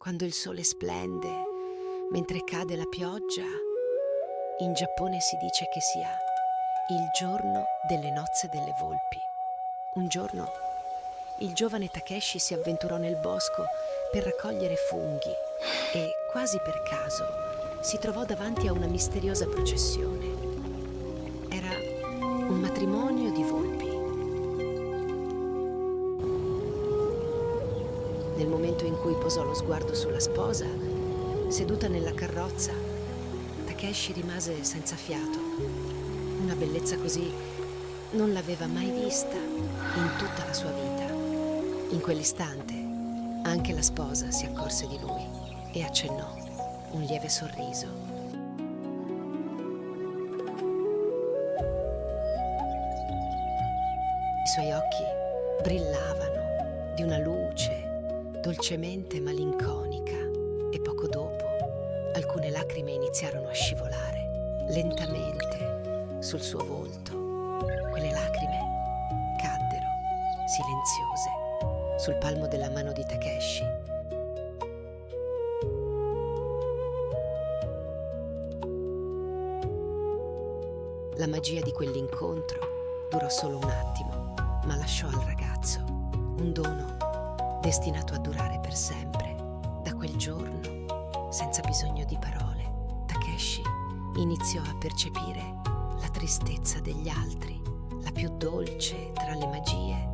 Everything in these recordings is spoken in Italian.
quando il sole splende, mentre cade la pioggia, in Giappone si dice che sia il giorno delle nozze delle volpi. Un giorno il giovane Takeshi si avventurò nel bosco per raccogliere funghi e, quasi per caso, si trovò davanti a una misteriosa processione. Era un matrimonio di volpi. Nel momento in cui posò lo sguardo sulla sposa, seduta nella carrozza, Takeshi rimase senza fiato. Una bellezza così non l'aveva mai vista in tutta la sua vita. In quell'istante anche la sposa si accorse di lui e accennò un lieve sorriso. I suoi occhi brillavano di una luce dolcemente malinconica e poco dopo alcune lacrime iniziarono a scivolare lentamente sul suo volto. Quelle lacrime caddero silenziose sul palmo della mano di Takeshi. La magia di quell'incontro durò solo un attimo, ma lasciò al ragazzo un dono destinato a durare per sempre. Da quel giorno, senza bisogno di parole, Takeshi iniziò a percepire la tristezza degli altri. La più dolce tra le magie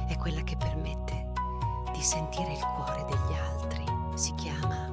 è quella che permette di sentire il cuore degli altri. Si chiama